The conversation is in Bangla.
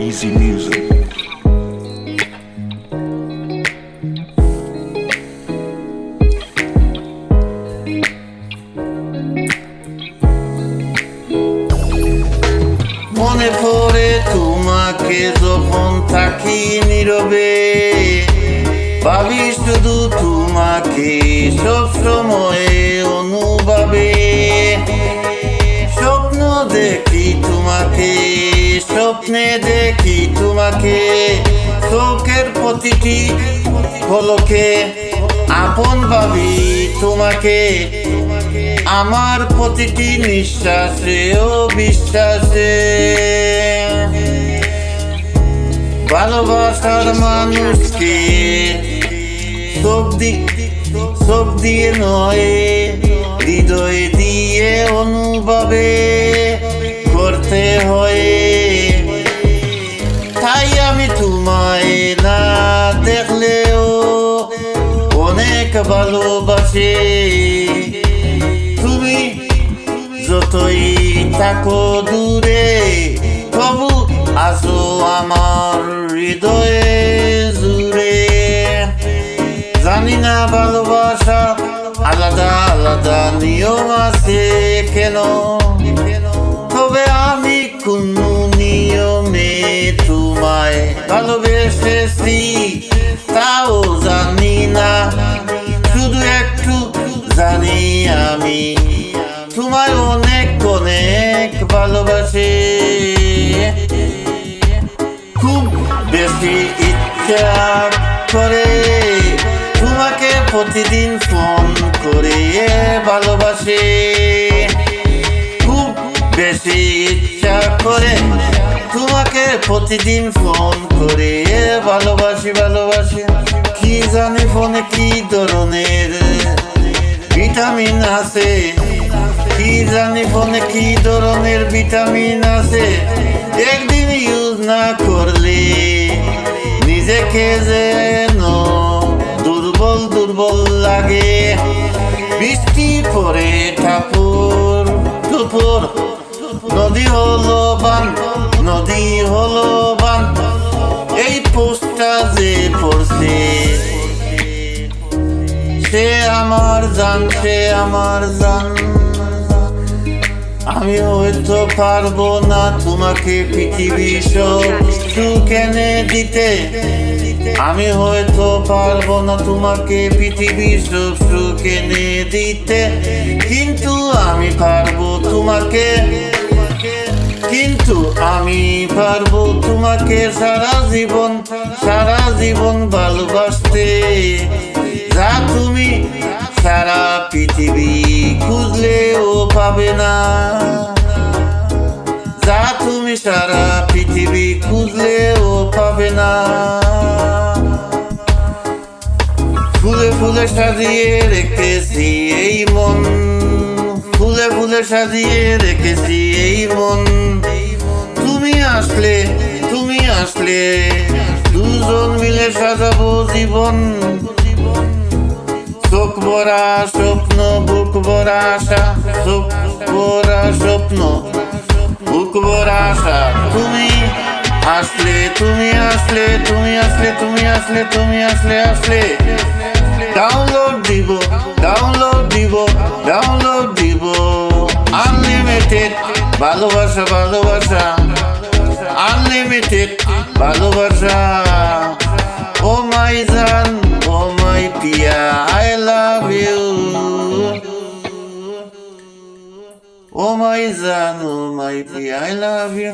Easy music. মনে পড়ে তোমাকে যখন থাকি নীরবে, ভাবি শুধু তোমাকে সবসময় অনুভবে। স্বপ্ন দেখি তোমাকে, স্বপ্নে দেখি তোমাকে, চোখের প্রতিটি পলকে আপন ভাবি তোমাকে। আমার প্রতিটি নিঃশ্বাসে ও বিশ্বাসে ভালোবাসার মানুষকে চোখ দিয়ে নয়, হৃদয় দিয়ে অনুভবে করতে হয়। তাই আমি তোমায় না দেখলেও অনেক ভালোবাসি। তুমি যতই থাকো দূরে, তবু আসো আমার হৃদয়ে জুড়ে। জানি না ভালোবাসা আলাদা আলাদা নিয়ম আছে কেন, তবে আমি কোন নিয়মে তোমায় ভালোবেসেছি তাও জানি না। শুধু একটু জানি আমি তোমায় অনেক অনেক ভালোবাসি। খুব বেশি ইচ্ছা করে তোমাকে প্রতিদিন ফোন করে ভালোবাসি। খুব বেশি ইচ্ছা করে তোমাকে প্রতিদিন ফোন করে ভালোবাসি ভালোবাসি। কি জানি ফোনে কি ধরনের ভিটামিন আছে, কি জানি ফোনে কি ধরনের ভিটামিন আছে। একদিন ইউজ না করলে নিজেকে যেন দুর্বল দুর্বল লাগে। বৃষ্টি পড়ে ঠাকুর টুপুর, নদী হলো বান, নদী হলো বান। এই পোস্টটা যে পড়ছে সে আমার জান, সে আমার জান। আমি হয়তো পারবো না তোমাকে পৃথিবী সব সুখ এনে দিতে। আমি হয়তো পারবো না তোমাকে পৃথিবী সব সুখ এনে দিতে, কিন্তু আমি পারবো তোমাকে, কিন্তু আমি পারবো তোমাকে সারা জীবন ভালোবাসতে। যা তুমি সারা পৃথিবী খুঁজলেও পাবে না, যা তুমি সারা পৃথিবী খুঁজলেও পাবে না। ফুলে ফুলে সাজিয়ে রেখেছি এই মন, ফুলে ফুলে সাজিয়ে রেখেছি এই মন। তুমি আসলে, তুমি আসলে দুজন মিলে সাজাবো জীবন। চোখ ভরা স্বপ্ন, বুক ভরা আশা, চোখ ভরা স্বপ্ন, বুক ভরা আশা। তুমি আসলে, তুমি আসলে, তুমি আসলে, তুমি আসলে, তুমি আসলে আসলে ডাউনলোড দিব, ডাউনলোড দিব, ডাউনলোড দিব। আনলিমিটেড ভালোবাসা, ভালোবাসা, আনলিমিটেড ভালোবাসা। ও মাই জান, ও মাই পিয়া, I love you. ও মাই জান, ও মাই পিয়া, I love you.